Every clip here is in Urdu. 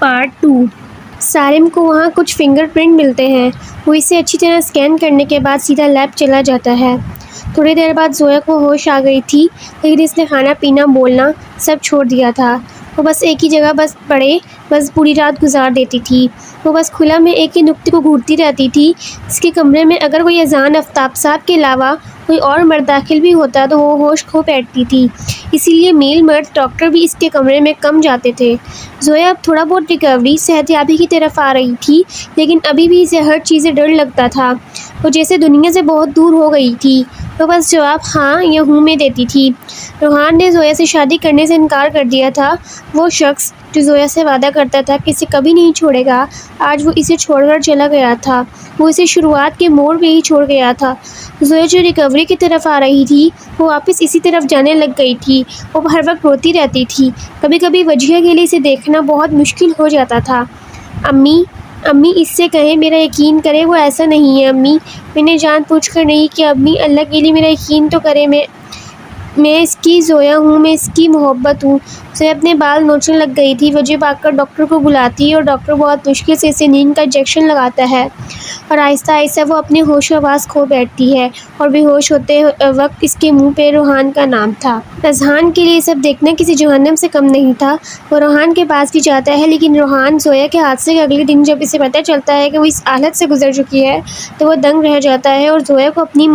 پارٹ 2۔ سارم کو وہاں کچھ فنگر پرنٹ ملتے ہیں۔ وہ اسے اچھی طرح اسکین کرنے کے بعد سیدھا لیب چلا جاتا ہے۔ تھوڑی دیر بعد زویا کو ہوش آ گئی تھی، لیکن اس نے کھانا پینا بولنا سب چھوڑ دیا تھا۔ وہ بس ایک ہی جگہ بس پوری رات گزار دیتی تھی۔ وہ بس کھلا میں ایک ہی نقطے کو گھورتی رہتی تھی۔ اس کے کمرے میں اگر کوئی اذان آفتاب صاحب کے علاوہ کوئی اور مرد داخل بھی ہوتا تو وہ ہوش کھو بیٹھتی تھی۔ اسی لیے میل مرد ڈاکٹر بھی اس کے کمرے میں کم جاتے تھے۔ زویا اب تھوڑا بہت ریکوری، صحت یابی کی طرف آ رہی تھی، لیکن ابھی بھی اسے ہر چیز سے ڈر لگتا تھا۔ وہ جیسے دنیا سے بہت دور ہو گئی تھی۔ وہ بس جواب ہاں یا ہوں میں دیتی تھی۔ روحان نے زویا سے شادی کرنے سے انکار کر دیا تھا۔ وہ شخص جو زویا سے وعدہ کرتا تھا کہ اسے کبھی نہیں چھوڑے گا، آج وہ اسے چھوڑ کر چلا گیا تھا۔ وہ اسے شروعات کے موڑ پہ ہی چھوڑ گیا تھا۔ زویا جو ریکوری کی طرف آ رہی تھی، وہ واپس اسی طرف جانے لگ گئی تھی۔ وہ ہر وقت روتی رہتی تھی۔ کبھی کبھی وجیہہ کے لیے اسے دیکھنا بہت مشکل ہو جاتا تھا۔ امی اس سے کہیں میرا یقین کرے، وہ ایسا نہیں ہے امی، میں نے جان پوچھ کر نہیں کیا امی، اللہ کے لیے میرا یقین تو کرے، میں اس کی زویا ہوں، میں اس کی محبت ہوں۔ زویا اپنے بال نوچنے لگ گئی تھی۔ وجیہہ بھاگ کر ڈاکٹر کو بلاتی ہے اور ڈاکٹر بہت مشکل سے اسے نیند کا انجیکشن لگاتا ہے اور آہستہ آہستہ وہ اپنے ہوش و حواس کھو بیٹھتی ہے اور بے ہوش ہوتے وقت اس کے منہ پہ روحان کا نام تھا۔ اذہان کے لیے سب دیکھنا کسی جہنم سے کم نہیں تھا۔ وہ روحان کے پاس بھی جاتا ہے، لیکن روحان زویا کے حادثے کے اگلے دن جب اسے پتہ چلتا ہے کہ وہ اس حالت سے گزر چکی ہے تو وہ دنگ رہ جاتا ہے اور زویا کو اپنی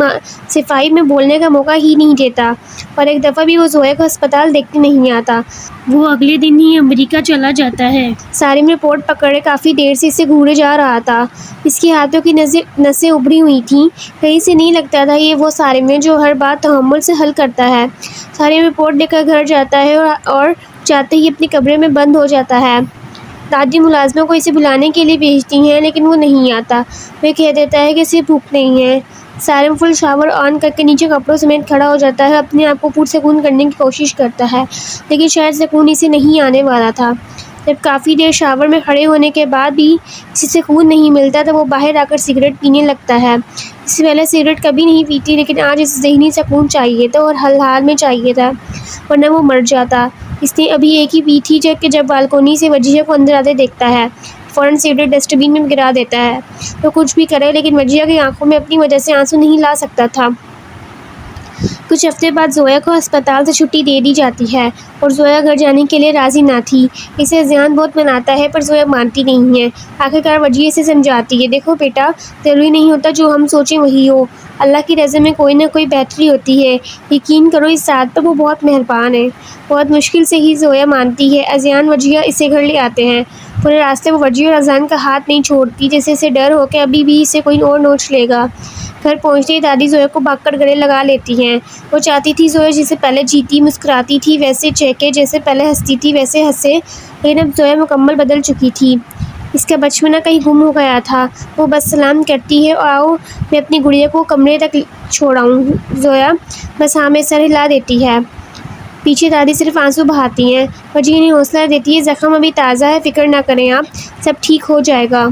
صفائی میں بولنے کا موقع ہی نہیں دیتا، اور ایک دفعہ بھی وہ زویا کو ہسپتال دیکھنے نہیں آتا۔ وہ اگلے دن ہی امریکہ چلا جاتا ہے۔ سارم رپورٹ پکڑے کافی دیر سے اسے گھورے جا رہا تھا۔ اس کے ہاتھوں کی نسیں ابھری ہوئی تھیں۔ کہیں سے نہیں لگتا تھا یہ وہ سارم ہے جو ہر بات تحمل سے حل کرتا ہے۔ سارم رپورٹ لے کر گھر جاتا ہے اور جاتے ہی اپنے کمرے میں بند ہو جاتا ہے۔ دادی ملازموں کو اسے بلانے کے لیے بھیجتی ہیں، لیکن وہ نہیں آتا۔ وہ کہہ دیتا ہے کہ اسے بھوک نہیں ہے۔ سارم فل شاور آن کر کے نیچے کپڑوں سمیت کھڑا ہو جاتا ہے، اپنے آپ کو پرسکون کرنے کی کوشش کرتا ہے، لیکن شاید سکون اسے نہیں آنے والا تھا۔ جب کافی دیر شاور میں کھڑے ہونے کے بعد بھی اسے سکون نہیں ملتا تو وہ باہر آ کر سگریٹ پینے لگتا ہے۔ اس سے پہلے سگریٹ کبھی نہیں پیتی، لیکن آج اسے ذہنی سکون چاہیے تھا اور حال میں چاہیے تھا، ورنہ وہ مر جاتا۔ اس نے ابھی ایک ہی پی تھی جب بالکونی سے وجیہہ کو اندر آتے دیکھتا ہے، فوراً سگریٹ ڈسٹ بین میں گرا دیتا ہے۔ وہ کچھ بھی کرے لیکن وجیہہ کی آنکھوں میں اپنی وجہ سے آنسو نہیں لا سکتا تھا۔ کچھ ہفتے بعد زویا کو ہسپتال سے چھٹی دے دی جاتی ہے اور زویا گھر جانے کے لیے راضی نہ تھی۔ اسے اذہان بہت مناتا ہے پر زویا مانتی نہیں ہے۔ آخرکار وجیہہ سے سمجھاتی ہے، دیکھو بیٹا، ضروری نہیں ہوتا جو ہم سوچیں وہی ہو، اللہ کی رضا میں کوئی نہ کوئی بہتری ہوتی ہے، یقین کرو اس ذات پر، وہ بہت مہربان ہے۔ بہت مشکل سے ہی زویا مانتی ہے۔ اذہان وجیہہ اسے گھر لے آتے ہیں۔ پورے راستے وہ وجیہہ اور اذہان کا ہاتھ نہیں چھوڑتی، جیسے اسے ڈر ہو کہ ابھی بھی اسے کوئی اور نوچ لے گا۔ گھر پہنچتے ہی دادی زویا کو بھاگ کر گلے لگا لیتی ہیں۔ وہ چاہتی تھی زویا جیسے پہلے جیتی مسکراتی تھی ویسے چہکے، جیسے پہلے ہنستی تھی ویسے ہنسے، لیکن اب زویا مکمل بدل چکی تھی۔ اس کا بچپنا کہیں گم ہو گیا تھا۔ وہ بس سلام کرتی ہے، آؤ میں اپنی گڑیا کو کمرے تک چھوڑاؤں۔ زویا بس ہاں میں سر ہلا دیتی ہے۔ پیچھے دادی صرف آنسو بہاتی ہیں۔ وجیہہ انہیں حوصلہ دیتی ہے، زخم ابھی تازہ ہے، فکر نہ کریں آپ، سب ٹھیک ہو جائے گا۔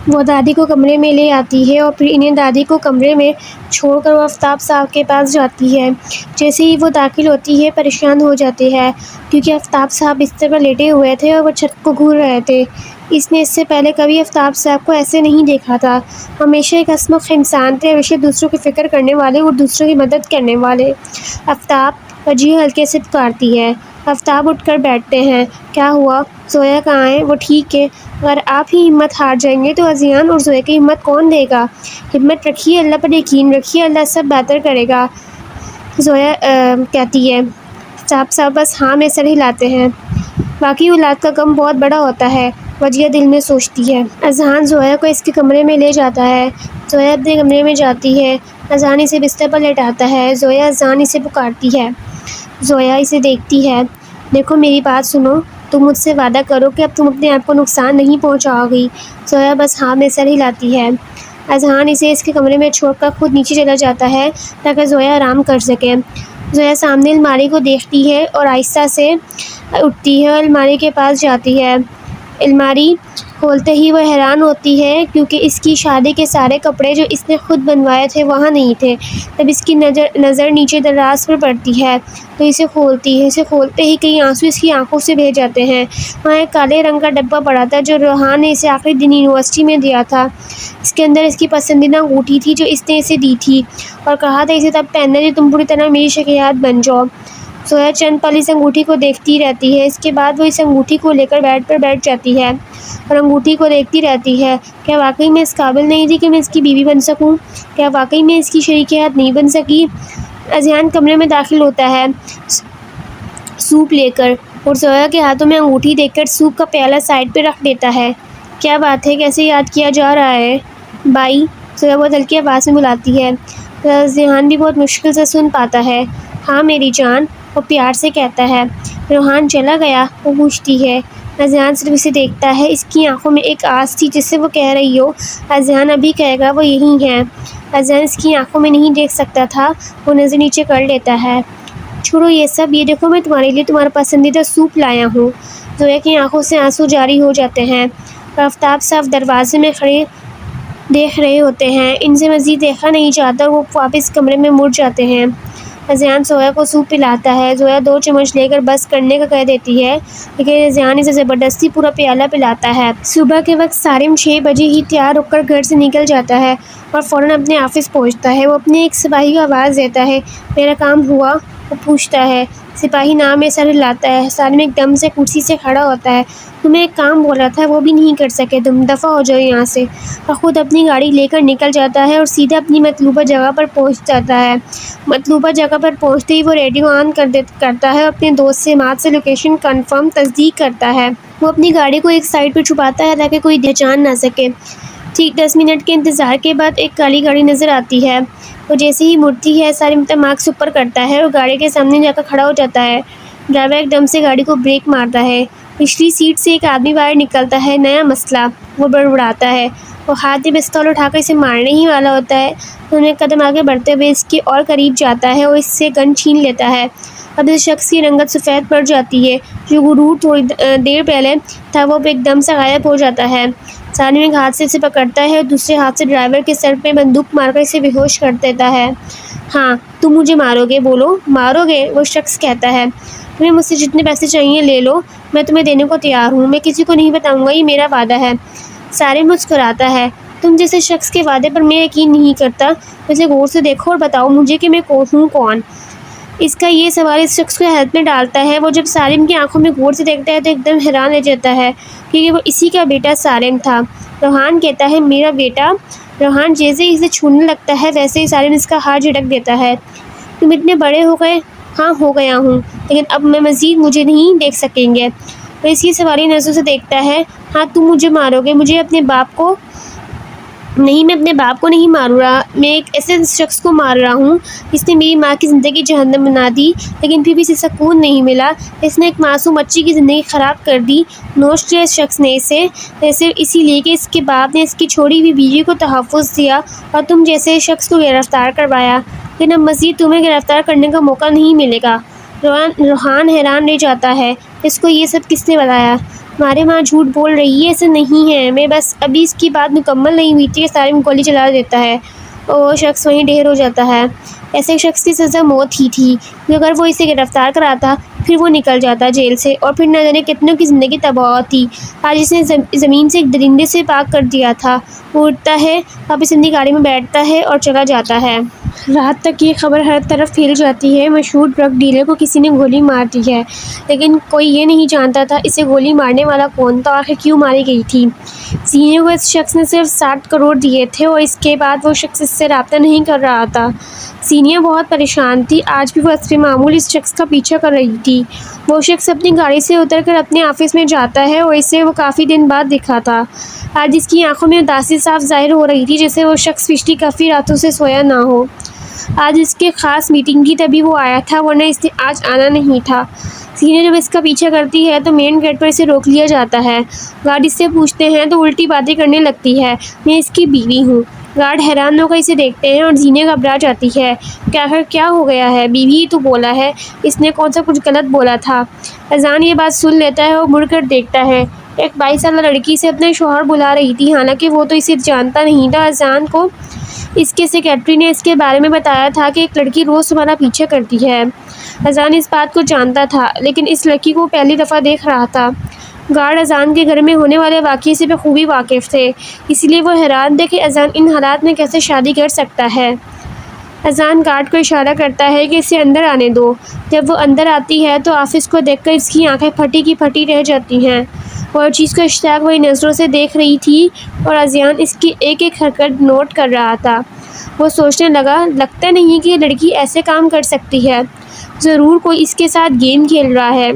وہ دادی کو کمرے میں لے آتی ہے اور پھر انہیں دادی کو کمرے میں چھوڑ کر وہ آفتاب صاحب کے پاس جاتی ہے۔ جیسے ہی وہ داخل ہوتی ہے پریشان ہو جاتے ہیں، کیونکہ آفتاب صاحب بستر پر لیٹے ہوئے تھے اور وہ چھت کو گھور رہے تھے۔ اس نے اس سے پہلے کبھی آفتاب صاحب کو ایسے نہیں دیکھا تھا۔ ہمیشہ ایک ہنسمکھ انسان تھے، ہمیشہ دوسروں کی فکر کرنے والے اور دوسروں کی مدد کرنے والے۔ آفتاب، وجیہہ ہلکے سے پکارتی ہے۔ آفتاب اٹھ کر بیٹھتے ہیں۔ کیا ہوا؟ زویا کہاں ہے؟ وہ ٹھیک ہے؟ اگر آپ ہی ہمت ہار جائیں گے تو اذہان اور زویا کی ہمت کون دے گا؟ ہمت رکھیے، اللہ پر یقین رکھیے، اللہ سب بہتر کرے گا، زویا کہتی ہے۔ آفتاب صاحب بس ہاں میں سر ہلاتے ہیں۔ واقعی اولاد کا غم بہت بڑا ہوتا ہے، وجیہہ دل میں سوچتی ہے۔ اذہان زویا کو اس کے کمرے میں لے جاتا ہے۔ زویا اپنے کمرے میں جاتی ہے۔ اذہان اسے بستر پر لٹاتا ہے۔ زویا اذہان اسے پکارتی ہے۔ زویا اسے دیکھتی ہے۔ دیکھو میری بات سنو، تم مجھ سے وعدہ کرو کہ اب تم اپنے آپ کو نقصان نہیں پہنچاؤ گی۔ زویا بس ہاں میں سر ہلاتی ہے۔ اذہان اسے اس کے کمرے میں چھوڑ کر خود نیچے چلا جاتا ہے تاکہ زویا آرام کر سکے۔ زویا سامنے الماری کو دیکھتی ہے اور آہستہ سے اٹھتی ہے اور الماری کے پاس جاتی ہے۔ الماری کھولتے ہی وہ حیران ہوتی ہے کیونکہ اس کی شادی کے سارے کپڑے جو اس نے خود بنوائے تھے وہاں نہیں تھے۔ تب اس کی نظر نیچے دراز پر پڑتی ہے تو اسے کھولتی ہے۔ اسے کھولتے ہی کئی آنسو اس کی آنکھوں سے بہہ جاتے ہیں۔ وہاں ایک کالے رنگ کا ڈبہ پڑا تھا جو روحان نے اسے آخری دن یونیورسٹی میں دیا تھا۔ اس کے اندر اس کی پسندیدہ انگوٹھی تھی جو اس نے اسے دی تھی اور کہا تھا اسے تب پہننا جب تم پوری طرح میری شکیات بن جاؤ۔ زویا چند پل اس انگوٹھی کو دیکھتی رہتی ہے۔ اس کے بعد وہ اس انگوٹھی کو لے کر بیڈ پر بیٹھ جاتی ہے اور انگوٹھی کو دیکھتی رہتی ہے۔ کیا واقعی میں اس قابل نہیں تھی کہ میں اس کی بیوی بن سکوں؟ کیا واقعی میں اس کی شریک حیات نہیں بن سکی؟ اذہان کمرے میں داخل ہوتا ہے سوپ لے کر اور زویا کے ہاتھوں میں انگوٹھی دیکھ کر سوپ کا پیالہ سائڈ پہ رکھ دیتا ہے۔ کیا بات ہے، کیسے یاد کیا جا رہا ہے؟ بائی، زویا بہت ہلکی آواز میں بلاتی ہے۔ اذہان بھی بہت مشکل سے سن پاتا ہے۔ ہاں میری جان، وہ پیار سے کہتا ہے۔ روحان چلا گیا؟ وہ پوچھتی ہے۔ اذہان صرف اسے دیکھتا ہے۔ اس کی آنکھوں میں ایک آس تھی جس سے وہ کہہ رہی ہو اذہان ابھی کہے گا وہ یہی ہے۔ اذہان اس کی آنکھوں میں نہیں دیکھ سکتا تھا۔ وہ نظر نیچے کر لیتا ہے۔ چھوڑو یہ سب، یہ دیکھو میں تمہارے لیے تمہارا پسندیدہ سوپ لایا ہوں۔ زویا کی آنکھوں سے آنسو جاری ہو جاتے ہیں اور آفتاب صاحب دروازے میں کھڑے دیکھ رہے ہوتے ہیں۔ ان سے مزید دیکھا نہیں جاتا اور وہ واپس کمرے میں مڑ جاتے ہیں۔ اذہان زویا کو سوپ پلاتا ہے۔ زویا 2 چمچ لے کر بس کرنے کا کہہ دیتی ہے لیکن اذہان اسے زبردستی پورا پیالہ پلاتا ہے۔ صبح کے وقت سارم 6 بجے ہی تیار ہو کر گھر سے نکل جاتا ہے اور فوراً اپنے آفس پہنچتا ہے۔ وہ اپنے ایک سپاہی کو آواز دیتا ہے۔ میرا کام ہوا؟ وہ پوچھتا ہے۔ سپاہی نام میں سر ہلاتا ہے۔ سارم ایک دم سے کرسی سے کھڑا ہوتا ہے۔ تمہیں ایک کام بولا تھا وہ بھی نہیں کر سکے تم، دفعہ ہو جاؤ یہاں سے۔ اور خود اپنی گاڑی لے کر نکل جاتا ہے اور سیدھا اپنی مطلوبہ جگہ پر پہنچ جاتا ہے۔ مطلوبہ جگہ پر پہنچتے ہی وہ ریڈیو آن کرتا ہے اور اپنے دوست سماعت سے لوکیشن کنفرم تصدیق کرتا ہے۔ وہ اپنی گاڑی کو ایک سائڈ پر چھپاتا ہے تاکہ کوئی پہچان نہ سکے۔ ٹھیک 10 منٹ کے انتظار کے بعد ایک کالی گاڑی نظر آتی ہے۔ وہ جیسے ہی مڑتی ہے سارم تماک اوپر کرتا ہے اور گاڑی کے سامنے جا کر کھڑا ہو جاتا ہے۔ ڈرائیور ایک دم سے گاڑی کو بریک مارتا ہے۔ پچھلی سیٹ سے ایک آدمی باہر نکلتا ہے۔ نیا مسئلہ، وہ بڑبڑاتا ہے۔ وہ ہاتھ میں پستول اٹھا کر اسے مارنے ہی والا ہوتا ہے تو انہیں قدم آگے بڑھتے ہوئے اس کے اور قریب جاتا ہے اور اس سے گن چھین لیتا ہے۔ اب اس شخص کی رنگت سفید پڑ جاتی ہے۔ جو غرور تھوڑی دیر پہلے تھا وہ ایک دم سے غائب ہو جاتا ہے۔ سارم ایک ہاتھ سے اسے پکڑتا ہے اور دوسرے ہاتھ سے ڈرائیور کے سر پہ بندوق مار کر اسے بے ہوش کر دیتا ہے۔ ہاں تم مجھے مارو گے، بولو مارو گے؟ وہ شخص کہتا ہے۔ تمہیں مجھ سے جتنے پیسے چاہیے لے لو، میں تمہیں دینے کو تیار ہوں۔ میں کسی کو نہیں بتاؤں گا، یہ میرا وعدہ ہے۔ سارم مسکراتا ہے۔ تم جیسے شخص کے وعدے پر میں یقین نہیں کرتا۔ اسے غور سے دیکھو اور بتاؤ مجھے کہ میں ہوں کون۔ اس کا یہ سوال اس شخص کو حیرت میں ڈالتا ہے۔ وہ جب سارم کی آنکھوں میں غور سے دیکھتا ہے تو ایک دم حیران رہ جاتا ہے کیونکہ وہ اسی کا بیٹا سارم تھا۔ روحان کہتا ہے میرا بیٹا؟ روحان جیسے ہی اسے چھونے لگتا ہے ویسے ہی سارم اس کا ہاتھ جھٹک دیتا ہے۔ تم اتنے بڑے ہو گئے؟ ہاں ہو گیا ہوں، لیکن اب میں مزید مجھے نہیں دیکھ سکیں گے۔ وہ اسی سوالی نظروں سے دیکھتا ہے۔ ہاں تم مجھے مارو گے؟ مجھے اپنے باپ کو نہیں، میں اپنے باپ کو نہیں مار رہا، میں ایک ایسے شخص کو مار رہا ہوں جس نے میری ماں کی زندگی جہنم بنا دی لیکن پھر بھی اسے سکون نہیں ملا۔ اس نے ایک معصوم بچی کی زندگی خراب کر دی۔ نوش کیا اس شخص نے اسے صرف اسی لیے کہ اس کے باپ نے اس کی چھوڑی ہوئی بیوی کو تحفظ دیا اور تم جیسے شخص کو گرفتار کروایا، لیکن اب مزید تمہیں گرفتار کرنے کا موقع نہیں ملے گا۔ روحان حیران رہ جاتا ہے۔ اس کو یہ سب کس نے بتایا؟ ہماری ماں جھوٹ بول رہی ہے، ایسا نہیں ہے، میں بس ابھی اس کی بات مکمل نہیں ہوئی تھی کہ سارم گولی چلا دیتا ہے اور وہ شخص وہیں ڈھیر ہو جاتا ہے۔ ایسے شخص کی سزا موت ہی تھی کہ اگر وہ اسے گرفتار کراتا پھر وہ نکل جاتا جیل سے اور پھر نہ جانے کتنوں کی زندگی تباہ ہوتی۔ آج اس نے زمین سے ایک درندے سے پاک کر دیا تھا۔ وہ اٹھتا ہے، واپس اپنی گاڑی میں بیٹھتا ہے اور چلا جاتا ہے۔ رات تک یہ خبر ہر طرف پھیل جاتی ہے۔ مشہور ڈرگ ڈیلر کو کسی نے گولی مار دی ہے لیکن کوئی یہ نہیں جانتا تھا اسے گولی مارنے والا کون تھا، آخر کیوں ماری گئی تھی۔ زینہ کو اس شخص نے صرف 60 کروڑ دیے تھے اور اس کے بعد وہ شخص اس سے رابطہ نہیں کر رہا تھا۔ زینہ بہت پریشان تھی۔ آج بھی وہ حسب معمول اس شخص کا پیچھا کر رہی تھی۔ وہ شخص اپنی گاڑی سے اتر کر اپنے آفس میں جاتا ہے اور اسے وہ کافی دن بعد دکھا تھا۔ آج اس کی آنکھوں میں اداسی صاف ظاہر ہو رہی تھی جیسے وہ شخص پچھلی کافی راتوں سے سویا نہ ہو۔ آج اس کے خاص میٹنگ کی تبھی وہ آیا تھا ورنہ اس نے آج آنا نہیں تھا۔ زینہ جب اس کا پیچھا کرتی ہے تو مین گیٹ پر اسے روک لیا جاتا ہے۔ گارڈ اس سے پوچھتے ہیں تو الٹی باتیں کرنے لگتی ہے۔ میں اس کی بیوی ہوں۔ گارڈ حیران ہو کر اسے دیکھتے ہیں اور زینہ گھبرا جاتی ہے کہ آخر کیا ہو گیا ہے؟ بیوی ہی تو بولا ہے، اس نے کون سا کچھ غلط بولا تھا؟ اذہان یہ بات سن لیتا ہے اور مڑ کر دیکھتا ہے۔ ایک 22 سالہ لڑکی سے اپنے شوہر بلا رہی تھی، حالانکہ وہ تو اسے جانتا نہیں تھا۔ اذان کو اس کے سیکرٹری نے اس کے بارے میں بتایا تھا کہ ایک لڑکی روز تمہارا پیچھا کرتی ہے۔ اذان اس بات کو جانتا تھا، لیکن اس لڑکی کو پہلی دفعہ دیکھ رہا تھا۔ گارڈ اذان کے گھر میں ہونے والے واقعے سے بخوبی واقف تھے، اس لیے وہ حیران تھے کہ اذان ان حالات میں کیسے شادی کر سکتا ہے۔ اذان گارڈ کو اشارہ کرتا ہے کہ اسے اندر آنے دو۔ جب وہ اندر آتی ہے تو آفس کو دیکھ کر اس کی آنکھیں پھٹی کی پھٹی رہ جاتی ہیں۔ وہ ہر چیز کو اشتیاق بھری نظروں سے دیکھ رہی تھی اور اذان اس کی ایک ایک حرکت نوٹ کر رہا تھا۔ وہ سوچنے لگا، لگتا نہیں کہ یہ لڑکی ایسے کام کر سکتی ہے، ضرور کوئی اس کے ساتھ گیم کھیل رہا ہے۔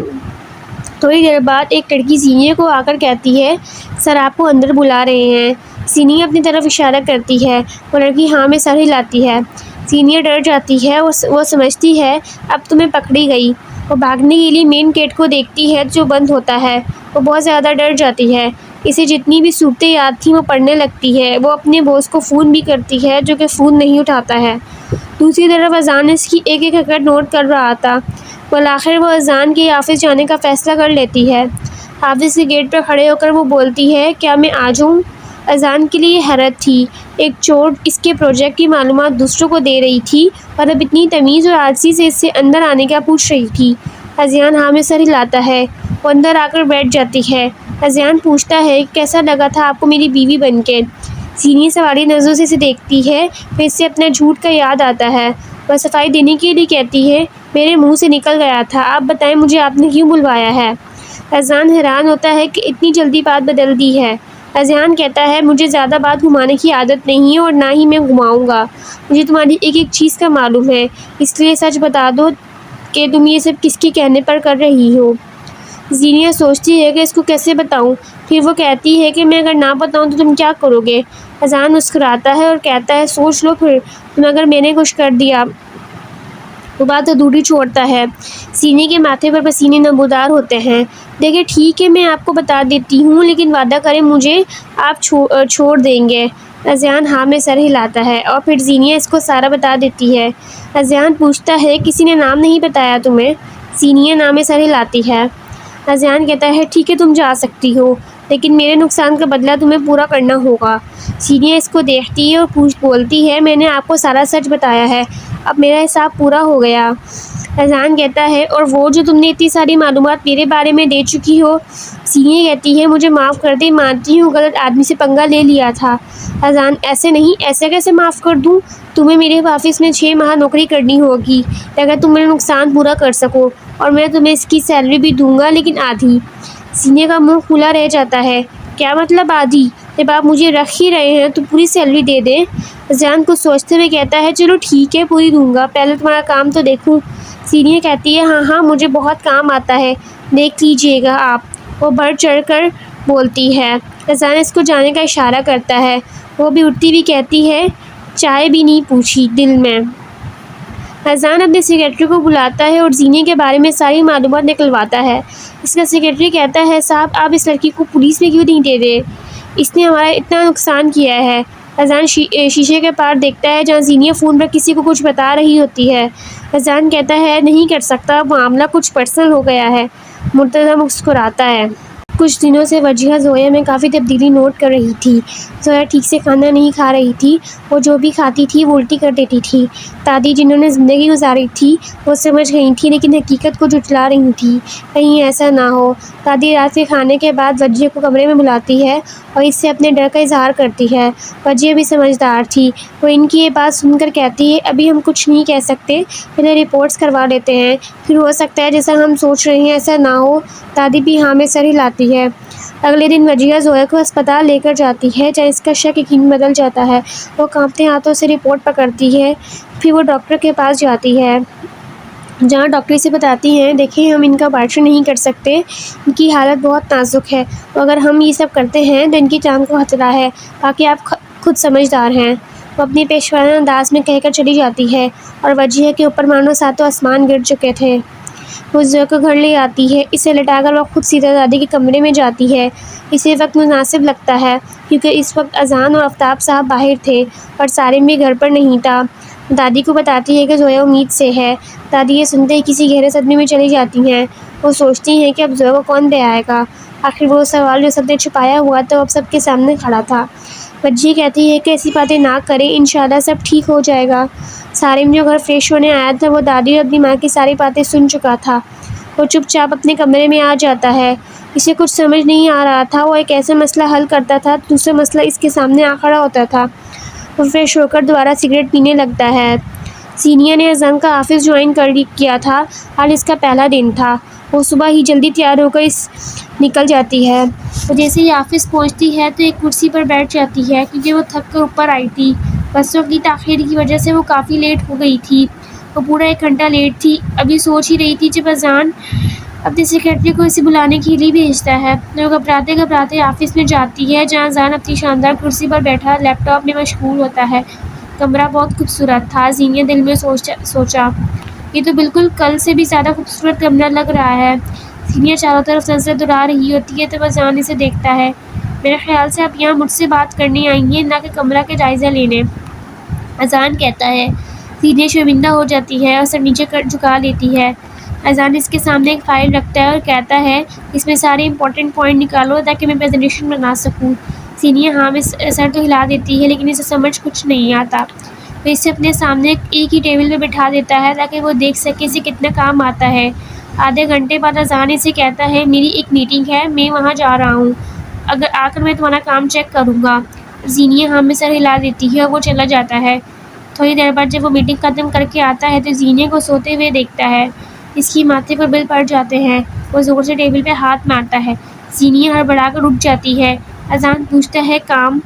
تھوڑی دیر بعد ایک لڑکی زینیہ کو آ کر کہتی ہے، سر آپ کو اندر بلا رہے ہیں۔ زینیہ اپنی طرف اشارہ کرتی ہے۔ وہ لڑکی ہاں میں سر ہلاتی ہے۔ زینیہ ڈر جاتی ہے، وہ سمجھتی ہے اب تمہیں پکڑی گئی۔ وہ بھاگنے کے لیے مین گیٹ کو دیکھتی ہے جو بند ہوتا ہے۔ وہ بہت زیادہ ڈر جاتی ہے۔ اسے جتنی بھی صورتیں یاد تھیں وہ پڑھنے لگتی ہے۔ وہ اپنے باس کو فون بھی کرتی ہے جو کہ فون نہیں اٹھاتا ہے۔ دوسری طرف اذان اس کی ایک ایک حرکت نوٹ کر رہا تھا۔ بالآخر وہ اذان کے آفس جانے کا فیصلہ کر لیتی ہے۔ آفس کے گیٹ پر کھڑے ہو کر وہ بولتی ہے، کیا میں آ جاؤں؟ اذان کے لیے حیرت تھی، ایک چور اس کے پروجیکٹ کی معلومات دوسروں کو دے رہی تھی اور اب اتنی تمیز اور عاجزی سے اس سے اندر آنے کا پوچھ رہی تھی۔ اذان ہاں میں سر ہلاتا ہے۔ وہ اندر آ کر بیٹھ جاتی ہے۔ اذان پوچھتا ہے، کیسا لگا تھا آپ کو میری بیوی بن کے؟ زینیہ سوالی نظروں سے اسے دیکھتی ہے، پھر اسے اپنا جھوٹ کا یاد آتا ہے۔ وہ صفائی دینے کے لیے کہتی ہے، میرے منہ سے نکل گیا تھا، آپ بتائیں مجھے آپ نے کیوں بلوایا ہے؟ اذان حیران ہوتا ہے کہ اتنی جلدی بات بدل دی ہے۔ اذان کہتا ہے، مجھے زیادہ بات گھمانے کی عادت نہیں ہے اور نہ ہی میں گھماؤں گا۔ مجھے تمہاری ایک ایک چیز کا معلوم ہے، اس لیے سچ بتا دو کہ تم یہ سب کس کے کہنے پر کر رہی ہو۔ زینیہ سوچتی ہے کہ اس کو کیسے بتاؤں، پھر وہ کہتی ہے کہ میں اگر نہ بتاؤں تو تم کیا کرو گے؟ اذان مسکراتا ہے اور کہتا ہے، سوچ لو پھر، تم اگر میں نے کچھ کر دیا۔ وہ بات ادھوری چھوڑتا ہے۔ زینیہ کے ماتھے پر پسینے نمودار ہوتے ہیں۔ دیکھیں ٹھیک ہے میں آپ کو بتا دیتی ہوں، لیکن وعدہ کریں مجھے آپ چھوڑ دیں گے۔ اذان ہاں میں سر ہلاتا ہے اور پھر زینیہ اس کو سارا بتا دیتی ہے۔ اذان پوچھتا ہے، کسی نے نام نہیں بتایا تمہیں؟ زینیہ نام میں سر ہلاتی ہے۔ اذان کہتا ہے، ٹھیک ہے تم جا سکتی ہو، لیکن میرے نقصان کا بدلہ تمہیں پورا کرنا ہوگا۔ زینیہ اس کو دیکھتی ہے اور بولتی ہے، میں نے آپ کو سارا سچ بتایا ہے، اب میرا حساب پورا ہو گیا۔ اذان کہتا ہے، اور وہ جو تم نے اتنی ساری معلومات میرے بارے میں دے چکی ہو؟ زینیہ کہتی ہے، مجھے معاف کر دے، مانتی ہوں غلط آدمی سے پنگا لے لیا تھا۔ اذان ایسے نہیں، ایسے کیسے معاف کر دوں؟ تمہیں میرے آفس میں 6 ماہ نوکری کرنی ہوگی اگر تم میرا نقصان پورا کر سکو، اور میں تمہیں اس کی سیلری بھی دوں گا، لیکن آدھی۔ زینیہ کا منہ کھلا رہ جاتا ہے۔ کیا مطلب آدھی؟ جب آپ مجھے رکھ ہی رہے ہیں تو پوری سیلری دے دیں۔ اذان کچھ سوچتے ہوئے کہتا ہے، چلو ٹھیک ہے پوری دوں گا، پہلے تمہارا کام تو دیکھوں۔ زینیہ کہتی ہے، ہاں ہاں مجھے بہت کام آتا ہے، دیکھ لیجئے گا آپ۔ وہ بڑھ چڑھ کر بولتی ہے۔ اذان اس کو جانے کا اشارہ کرتا ہے۔ وہ بھی اٹھتی ہوئی کہتی ہے، چائے بھی نہیں پوچھی دل میں۔ اذان اپنے سیکرٹری کو بلاتا ہے اور زینیہ کے بارے میں ساری معلومات نکلواتا ہے۔ اس کا سیکرٹری کہتا ہے، صاحب آپ اس لڑکی کو پولیس میں کیوں نہیں دے رہے؟ اس نے ہمارا اتنا نقصان کیا ہے۔ اذان شیشے کے پار دیکھتا ہے جہاں زینیہ فون پر کسی کو کچھ بتا رہی ہوتی ہے۔ اذان کہتا ہے، نہیں کر سکتا، معاملہ کچھ پرسنل ہو گیا ہے۔ مرتضیٰ مسکراتا ہے۔ کچھ دنوں سے وجیہہ زویا میں کافی تبدیلی نوٹ کر رہی تھی۔ زویا ٹھیک سے کھانا نہیں کھا رہی تھی، وہ جو بھی کھاتی تھی وہ الٹی کر دیتی تھی۔ دادی جنہوں نے زندگی گزاری تھی وہ سمجھ گئی تھیں، لیکن حقیقت کو جھٹلا رہی تھیں، کہیں ایسا نہ ہو۔ دادی رات کے کھانے کے بعد وجیہہ کو کمرے میں بلاتی ہے اور اس سے اپنے ڈر کا اظہار کرتی ہے۔ وجیہہ بھی سمجھدار تھی، وہ ان کی یہ بات سن کر کہتی ہے، ابھی ہم کچھ نہیں کہہ سکتے، پہلے رپورٹس کروا لیتے ہیں، پھر ہو سکتا ہے جیسا ہم سوچ رہے ہیں ایسا نہ ہو۔ دادی بھی ہاں میں سر ہلاتی ہے۔ اگلے دن وجیہہ زویا کو اسپتال لے کر جاتی ہے جہاں اس کا شک یقین بدل جاتا ہے۔ وہ کانپتے ہاتھوں سے رپورٹ پکڑتی ہے، پھر وہ ڈاکٹر کے پاس جاتی ہے جہاں ڈاکٹر سے بتاتی ہیں، دیکھیں ہم ان کا آپریشن نہیں کر سکتے، ان کی حالت بہت نازک ہے، تو اگر ہم یہ سب کرتے ہیں تو ان کی جان کو خطرہ ہے، باقی آپ خود سمجھدار ہیں۔ وہ اپنی پیشوانہ انداز میں کہہ کر چلی جاتی ہے اور وجیہہ کے اوپر مانو ساتوں آسمان گر چکے تھے۔ وہ زویا کو گھر لے آتی ہے، اسے لٹا کر وہ خود سیدھا دادی کے کمرے میں جاتی ہے۔ اسے وقت مناسب لگتا ہے کیونکہ اس وقت اذان اور آفتاب صاحب باہر تھے اور سالم بھی گھر پر نہیں تھا۔ دادی کو بتاتی ہے کہ زویا امید سے ہے۔ دادی یہ سنتے ہی کسی گہرے صدمے میں چلی جاتی ہیں۔ وہ سوچتی ہیں کہ اب زویا کو کون لے آئے گا۔ آخر وہ سوال جو سب نے چھپایا ہوا تھا وہ اب سب کے سامنے کھڑا تھا۔ بچی کہتی ہے کہ ایسی باتیں نہ کریں، انشاءاللہ سب ٹھیک ہو جائے گا۔ سارم جو گھر فریش ہونے آیا تھا وہ دادی اور اپنی ماں کی ساری باتیں سن چکا تھا۔ وہ چپ چاپ اپنے کمرے میں آ جاتا ہے۔ اسے کچھ سمجھ نہیں آ رہا تھا۔ وہ ایک ایسا مسئلہ حل کرتا تھا، دوسرا مسئلہ اس کے سامنے آ کھڑا ہوتا تھا۔ وہ فریش ہو کر دوبارہ سگریٹ پینے لگتا ہے۔ سینیا نے اذان کا آفس جوائن کیا تھا، آج اس کا پہلا دن تھا۔ وہ صبح ہی جلدی تیار ہو کر نکل جاتی ہے۔ وہ جیسے ہی آفس پہنچتی ہے تو ایک کرسی پر بیٹھ جاتی ہے کیونکہ وہ تھک کر اوپر آئی تھی۔ بسوں کی تاخیر کی وجہ سے وہ کافی لیٹ ہو گئی تھی۔ وہ پورا 1 گھنٹہ لیٹ تھی۔ ابھی سوچ ہی رہی تھی جب اذان اپنی سیکرٹری کو اسے بلانے کے لیے بھیجتا ہے۔ وہ گھبراتے گھبراتے آفس میں جاتی ہے جہاں اذان اپنی شاندار کرسی پر بیٹھا لیپ ٹاپ میں مشغول ہوتا ہے۔ کمرہ بہت خوبصورت تھا۔ زینیا دل میں سوچا، یہ تو بالکل کل سے بھی زیادہ خوبصورت کمرہ لگ رہا ہے۔ زینیا چاروں طرف نظر دوڑا رہی ہوتی ہے تو اذان اسے دیکھتا ہے۔ میرے خیال سے آپ یہاں مجھ سے بات کرنے آئی ہیں، نہ کہ کمرہ کا جائزہ لینے، اذان کہتا ہے۔ زینیا شرمندہ ہو جاتی ہے اور سر نیچے جھکا لیتی ہے۔ اذان اس کے سامنے ایک فائل رکھتا ہے اور کہتا ہے، اس میں سارے امپورٹنٹ پوائنٹ نکالو تاکہ میں پریزنٹیشن بنا سکوں۔ زینیا ہاں میں سر تو ہلا دیتی ہے لیکن اسے سمجھ کچھ نہیں آتا۔ وہ اسے اپنے سامنے ایک ہی ٹیبل پہ بٹھا دیتا ہے تاکہ وہ دیکھ سکے اسے کتنا کام آتا ہے۔ آدھے گھنٹے بعد اذان اسے کہتا ہے، میری ایک میٹنگ ہے، میں وہاں جا رہا ہوں، آ کر میں تمہارا کام چیک کروں گا۔ زینیا ہاں میں سر ہلا دیتی ہے اور وہ چلا جاتا ہے۔ تھوڑی دیر بعد جب وہ میٹنگ ختم کر کے آتا ہے تو زینیا کو سوتے ہوئے دیکھتا ہے۔ اس کی ماتھے پر بل پڑ جاتے ہیں۔ وہ زور سے ٹیبل پہ ہاتھ مارتا ہے۔ زینیا ہڑبڑا کر اٹھ جاتی ہے۔ اذان پوچھتا ہے، کام؟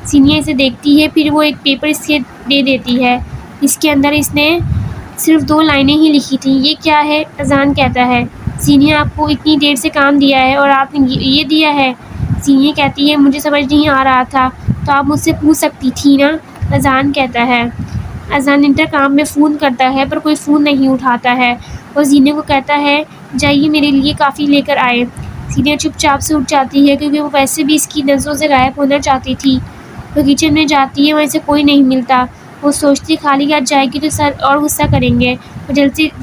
زینیا اسے دیکھتی ہے، پھر وہ ایک پیپر اسے دے دیتی ہے۔ اس کے اندر اس نے صرف 2 لائنیں ہی لکھی تھیں۔ یہ کیا ہے؟ اذان کہتا ہے۔ زینیا آپ کو اتنی دیر سے کام دیا ہے اور آپ نے یہ دیا ہے؟ زینیا کہتی ہے، مجھے سمجھ نہیں آ رہا تھا تو آپ مجھ سے پوچھ سکتی تھی نا، اذان کہتا ہے۔ اذان انٹرکام میں فون کرتا ہے پر کوئی فون نہیں اٹھاتا ہے۔ وہ زینیا کو کہتا ہے، جائیے میرے لیے کافی لے کر آئے۔ زینیا چپ چاپ سے اٹھ جاتی ہے کیونکہ وہ ویسے بھی اس کی نظروں سے غائب ہونا چاہتی تھی۔ وہ کچن میں جاتی ہے، وہاں سے کوئی نہیں ملتا۔ وہ سوچتی خالی ہاتھ جائے گی تو سر اور غصہ کریں گے۔ وہ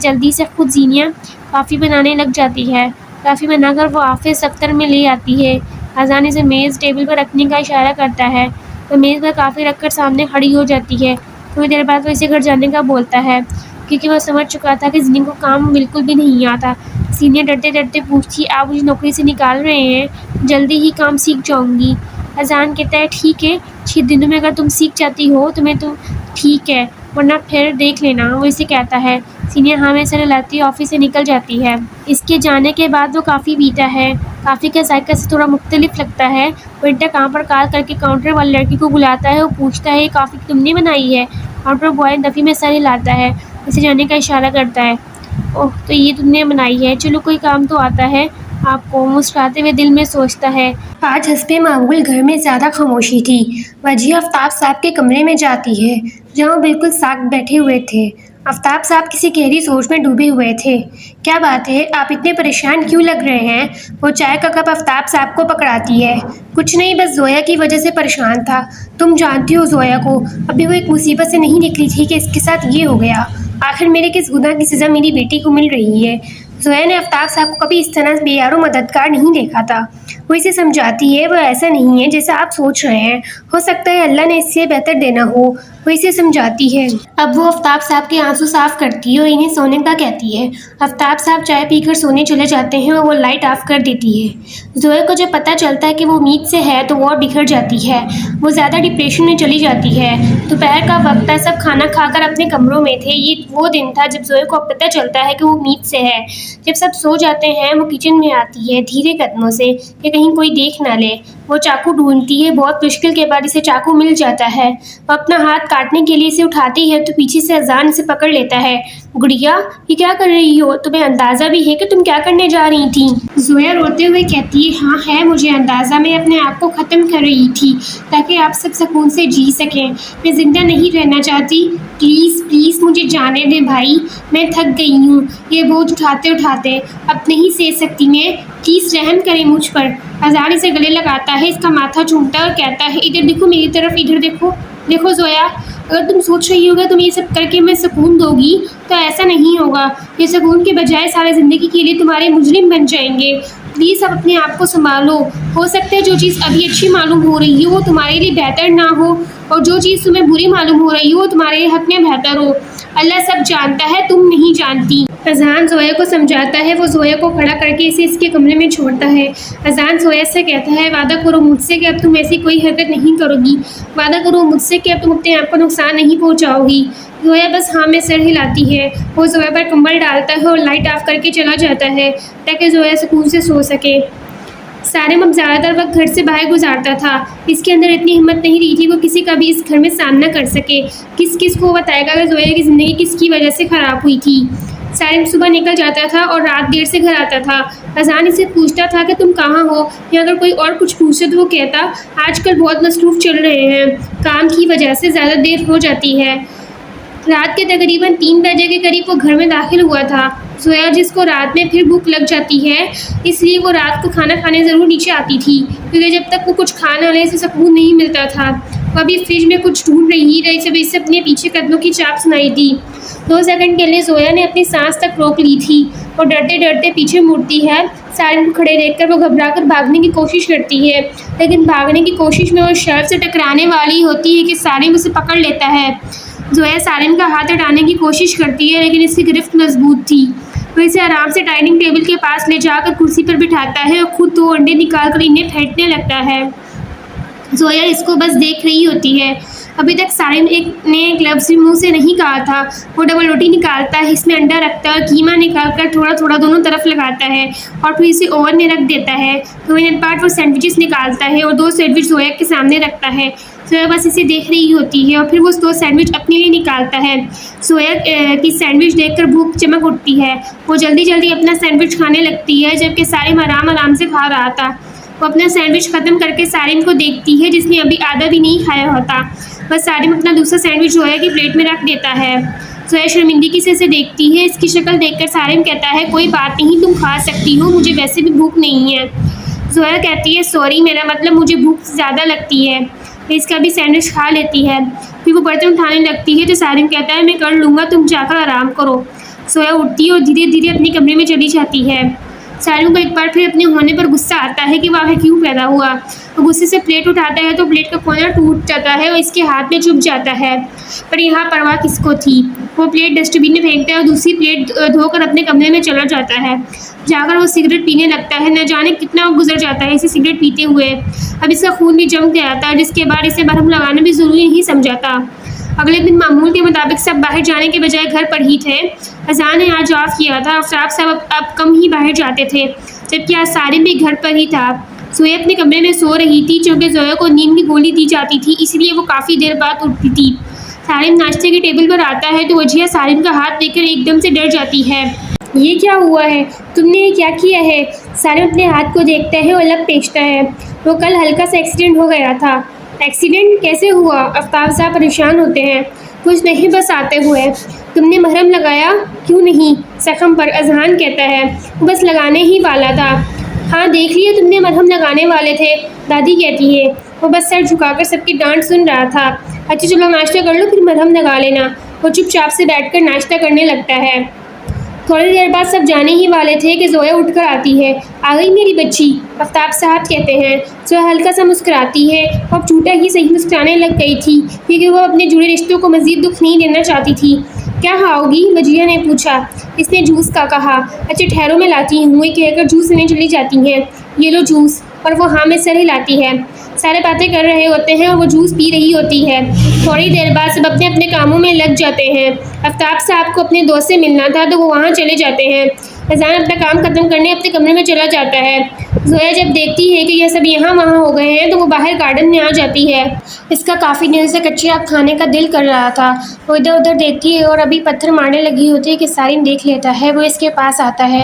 جلدی سے خود زینیا کافی بنانے لگ جاتی ہے۔ کافی بنا کر وہ آفس دفتر میں لے آتی ہے۔ اذان اسے میز ٹیبل پر رکھنے کا اشارہ کرتا ہے۔ وہ میز پر کافی رکھ کر سامنے کھڑی ہو جاتی ہے۔ تھوڑی دیر بعد وہ اسے گھر جانے کا بولتا ہے کیونکہ وہ سمجھ چکا تھا کہ زینیا کو کام بالکل بھی نہیں آتا۔ زینیا ڈرتے ڈرتے پوچھتی، آپ مجھے نوکری سے نکال رہے ہیں؟ جلدی ہی کام سیکھ جاؤں گی۔ اذان کہتا ہے، ٹھیک ہے، 6 دنوں میں اگر تم سیکھ جاتی ہو تو میں تو ٹھیک ہے، ورنہ پھر دیکھ لینا، وہ اسے کہتا ہے۔ زینیا ہاں میں سر ہلاتی آفس سے نکل جاتی ہے۔ اس کے جانے کے بعد وہ کافی پیتا ہے۔ کافی کا ذائقہ سے تھوڑا مختلف لگتا ہے۔ وہ انٹرکام پر کال کر کے کاؤنٹر والی لڑکی کو بلاتا ہے۔ وہ پوچھتا ہے، یہ کافی تم نے بنائی ہے؟ کاؤنٹر بوائے دفعے میں سر ہلاتا ہے، اسے جانے کا اشارہ کرتا ہے۔ اوہ تو یہ تم نے بنائی ہے، چلو کوئی کام تو آتا ہے آپ کو، مسکراتے ہوئے دل میں سوچتا ہے۔ آج حسب معمول گھر میں زیادہ خاموشی تھی۔ وجیہہ آفتاب صاحب کے کمرے میں جاتی ہے جہاں وہ بالکل ساکت بیٹھے ہوئے تھے۔ آفتاب صاحب کسی گہری سوچ میں ڈوبے ہوئے تھے۔ کیا بات ہے، آپ اتنے پریشان کیوں لگ رہے ہیں؟ وہ چائے کا کپ آفتاب صاحب کو پکڑاتی ہے۔ کچھ نہیں، بس زویا کی وجہ سے پریشان تھا۔ تم جانتی ہو زویا کو، ابھی وہ ایک مصیبت سے نہیں نکلی تھی کہ اس کے ساتھ یہ ہو گیا۔ آخر میرے کس گناہ کی سزا میری بیٹی کو مل رہی ہے؟ زویا نے آفتاب صاحب کو کبھی اس طرح بے یار و مددگار نہیں دیکھا تھا۔ وہ اسے سمجھاتی ہے، وہ ایسا نہیں ہے جیسا آپ سوچ رہے ہیں، ہو سکتا ہے اللہ نے اس سے بہتر دینا ہو۔ وہ اسے سمجھاتی ہے۔ اب وہ آفتاب صاحب کے آنسو صاف کرتی ہے اور انہیں سونے کا کہتی ہے۔ آفتاب صاحب چائے پی کر سونے چلے جاتے ہیں اور وہ لائٹ آف کر دیتی ہے۔ زویا کو جب پتہ چلتا ہے کہ وہ امید سے ہے تو وہ اور بکھر جاتی ہے۔ وہ زیادہ ڈپریشن میں چلی جاتی ہے۔ دوپہر کا وقت تھا، سب کھانا کھا کر اپنے کمروں میں تھے۔ یہ وہ دن تھا جب زویا کو پتہ چلتا ہے کہ وہ امید سے ہے۔ جب سب سو جاتے ہیں وہ کچن میں آتی ہے دھیرے قدموں سے کہ کہیں کوئی دیکھ نہ لے۔ وہ چاقو ڈھونڈتی ہے، بہت مشکل کے بعد اسے چاقو مل جاتا ہے۔ وہ اپنا ہاتھ کاٹنے کے لیے اسے اٹھاتی ہے تو پیچھے سے اذان اسے پکڑ لیتا ہے۔ گڑیا، یہ کیا کر رہی ہو؟ تمہیں اندازہ بھی ہے کہ تم کیا کرنے جا رہی تھی؟ زویا روتے ہوئے کہتی ہے، ہاں ہے مجھے اندازہ، میں اپنے آپ کو ختم کر رہی تھی تاکہ آپ سب سکون سے جی سکیں۔ میں زندہ نہیں رہنا چاہتی، پلیز پلیز مجھے جانے دے بھائی، میں تھک گئی ہوں یہ بوجھ اٹھاتے اٹھاتے، اب نہیں سہ سکتی میں، پلیز رحم کریں مجھ پر۔ اذان اسے گلے لگاتا ہے، اس کا ماتھا چومتا ہے اور کہتا ہے، ادھر دیکھو میری طرف، ادھر دیکھو۔ دیکھو زویا، اگر تم سوچ رہی ہوگا تم یہ سب کر کے میں سکون دو گی تو ایسا نہیں ہوگا۔ یہ سکون کے بجائے سارے زندگی کے لیے تمہارے مجرم بن جائیں گے۔ پلیز اب اپنے آپ کو سنبھالو، ہو سکتا ہے جو چیز ابھی اچھی معلوم ہو رہی ہو وہ تمہارے لیے بہتر نہ ہو، اور جو چیز تمہیں بری معلوم ہو رہی ہو وہ تمہارے حق میں بہتر ہو۔ اللہ سب جانتا ہے، تم نہیں جانتی۔ اذان زویا کو سمجھاتا ہے، وہ زویا کو کھڑا کر کے اسے اس کے کمرے میں چھوڑتا ہے۔ اذان زویا سے کہتا ہے، وعدہ کرو مجھ سے کہ اب تم ایسی کوئی حرکت نہیں کرو گی، وعدہ کرو مجھ سے کہ اب تم اپنے آپ کو نقصان نہیں پہنچاؤ گی۔ زویا بس ہاں میں سر ہلاتی ہے۔ وہ زویا پر کمبل ڈالتا ہے اور لائٹ آف کر کے چلا جاتا ہے تاکہ زویا سکون سے سو سکے۔ سارم اب زیادہ تر وقت گھر سے باہر گزارتا تھا۔ اس کے اندر اتنی ہمت نہیں رہی تھی وہ کسی کا بھی اس گھر میں سامنا کر سکے۔ کس کو بتائے گا کہ زویا کی زندگی کس کی وجہ سے خراب ہوئی تھی۔ سارم صبح نکل جاتا تھا اور رات دیر سے گھر آتا تھا۔ اذان اسے پوچھتا تھا کہ تم کہاں ہو، یا اگر کوئی اور کچھ پوچھے تو وہ کہتا آج کل بہت مصروف چل رہے ہیں، کام کی وجہ سے زیادہ دیر ہو جاتی ہے۔ رات کے تقریباً 3 بجے کے قریب وہ گھر میں داخل ہوا تھا۔ زویا جس کو رات میں پھر بھوک لگ جاتی ہے، اس لیے وہ رات کو کھانا کھانے ضرور نیچے آتی تھی، کیونکہ جب تک وہ کچھ کھا نہ لے اسے سکون نہیں ملتا تھا۔ وہ ابھی فریج میں کچھ ڈھونڈ رہی جب اسے اپنے پیچھے قدموں کی چاپ سنائی دی۔ 2 سیکنڈ کے لیے زویا نے اپنی سانس تک روک لی تھی اور ڈرتے ڈرتے پیچھے مڑتی ہے۔ سارم کو کھڑے دیکھ کر وہ گھبرا کر بھاگنے کی کوشش کرتی ہے، لیکن بھاگنے کی کوشش میں وہ شیلف سے ٹکرانے والی ہوتی ہے کہ سارم اسے پکڑ لیتا ہے۔ زویا سارم کا ہاتھ ہٹانے کی کوشش کرتی ہے لیکن اس کی گرفت مضبوط تھی۔ وہ اسے آرام سے ڈائننگ ٹیبل کے پاس لے جا کر کرسی پر بٹھاتا ہے اور خود 2 انڈے نکال کر انہیں پھینٹنے لگتا ہے۔ زویا اس کو بس دیکھ رہی ہوتی ہے۔ ابھی تک سارم نے ایک لفظ بھی منہ سے نہیں کہا تھا۔ وہ ڈبل روٹی نکالتا ہے، اس میں انڈا رکھتا ہے اور قیمہ نکال کر تھوڑا تھوڑا دونوں طرف لگاتا ہے اور پھر اسے اوون میں رکھ دیتا ہے۔ 2 منٹ بعد وہ سینڈوچز نکالتا ہے اور 2 سینڈوچ زویا کے سامنے رکھتا ہے۔ زویا بس اسے دیکھ رہی ہوتی ہے اور پھر وہ 2 سینڈوچ اپنے لیے نکالتا ہے۔ زویا کی سینڈوچ دیکھ کر بھوک چمک اٹھتی ہے۔ وہ جلدی جلدی اپنا سینڈوچ کھانے لگتی ہے جبکہ سارم آرام سے کھا رہا تھا۔ وہ اپنا سینڈوچ ختم کر کے سارم کو دیکھتی ہے جس نے ابھی آدھا بھی نہیں کھایا ہوتا۔ بس سارم اپنا دوسرا سینڈوچ زویا کی پلیٹ میں رکھ دیتا ہے۔ زویا شرمندگی سے اسے دیکھتی ہے۔ اس کی شکل دیکھ کر سارم کہتا ہے کوئی بات نہیں، تم کھا سکتی ہو، مجھے ویسے بھی بھوک نہیں ہے۔ زویا کہتی ہے سوری، میرا مطلب مجھے بھوک زیادہ لگتی ہے۔ اس کا بھی سینڈوچ کھا لیتی ہے۔ پھر وہ برتن اٹھانے لگتی ہے تو سارم کہتا ہے میں کر لوں گا، تم جا کر آرام کرو۔ زویا اٹھتی ہے اور دھیرے دھیرے اپنے کمرے میں چلی جاتی ہے۔ سارم کو ایک بار پھر اپنے ہونے پر غصہ آتا ہے کہ وہ آخر کیوں پیدا ہوا۔ وہ غصے سے پلیٹ اٹھاتا ہے تو پلیٹ کا کونا ٹوٹ جاتا ہے اور اس کے ہاتھ میں چبھ جاتا ہے، پر یہاں پرواہ کس کو تھی۔ وہ پلیٹ ڈسٹ بن میں پھینکتا ہے اور دوسری پلیٹ دھو کر اپنے کمرے میں چلا جاتا ہے۔ جا کر وہ سگریٹ پینے لگتا ہے۔ نہ جانے کتنا وقت گزر جاتا ہے اسے سگریٹ پیتے ہوئے۔ اب اس کا خون بھی جم گیا تھا جس کے بعد اسے مرہم لگانا بھی ضروری نہیں سمجھا تھا۔ اگلے دن معمول کے مطابق سب باہر جانے کے بجائے گھر پر ہی تھے۔ اذان نے آج آف کیا تھا۔ آفتاب صاحب اب کم ہی باہر جاتے تھے جبکہ آج سارم بھی گھر پر ہی تھا۔ زویا اپنے کمرے میں سو رہی تھی چونکہ زویا کو نیند کی گولی دی جاتی تھی، اس لیے وہ کافی دیر بعد اٹھتی تھی۔ سارم ناشتے کی ٹیبل پر آتا ہے تو وجیہہ سارم کا ہاتھ دیکھ کر ایک دم سے ڈر جاتی ہے۔ یہ کیا ہوا ہے؟ تم نے یہ کیا کیا ہے؟ سارم اپنے ہاتھ کو دیکھتا ہے اور لب پیچتا ہے۔ وہ کل ہلکا سا ایکسیڈنٹ ہو گیا تھا۔ ایکسیڈنٹ کیسے ہوا؟ آفتاب صاحب پریشان ہوتے ہیں۔ کچھ نہیں، بس آتے ہوئے۔ تم نے مرہم لگایا؟ کیوں نہیں؟ زخم پر؟ اذان کہتا ہے۔ وہ بس لگانے ہی والا تھا۔ ہاں دیکھ لیا تم نے مرہم لگانے والے تھے، دادی کہتی ہے۔ وہ بس سر جھکا کر سب کی ڈانٹ سن رہا تھا۔ اچھا چلو ناشتہ کر لو پھر مرہم لگا لینا۔ وہ چپ چاپ سے بیٹھ کر ناشتہ کرنے لگتا ہے۔ تھوڑی دیر بعد سب جانے ہی والے تھے کہ زویا اٹھ کر آتی ہے۔ آ گئی میری بچی، آفتاب صاحب کہتے ہیں۔ زویا ہلکا سا مسکراتی ہے۔ وہ اب جھوٹا ہی صحیح مسکرانے لگ گئی تھی کیونکہ وہ اپنے جڑے رشتوں کو مزید دکھ نہیں دینا چاہتی تھی۔ کیا کھاؤ گی؟ وجیہہ نے پوچھا۔ اس نے جوس کا کہا۔ اچھا ٹھہرو میں لاتی ہوں، یہ کہہ کر جوس لینے چلی جاتی ہیں۔ یہ لو جوس، اور وہ ہاں میں سر ہلاتی ہے۔ سارے باتیں کر رہے ہوتے ہیں اور وہ جوس پی رہی ہوتی ہے۔ تھوڑی دیر بعد سب اپنے اپنے کاموں میں لگ جاتے ہیں۔ آفتاب صاحب کو اپنے دوست سے ملنا تھا تو وہ وہاں چلے جاتے ہیں۔ اذان اپنا کام ختم کرنے اپنے کمرے میں چلا جاتا ہے۔ زویا جب دیکھتی ہے کہ یہ سب یہاں وہاں ہو گئے ہیں تو وہ باہر گارڈن میں آ جاتی ہے۔ اس کا کافی دن سے کچے آم کھانے کا دل کر رہا تھا۔ وہ ادھر ادھر دیکھتی ہے اور ابھی پتھر مارنے لگی ہوتی ہے کہ سارم دیکھ لیتا ہے۔ وہ اس کے پاس آتا ہے۔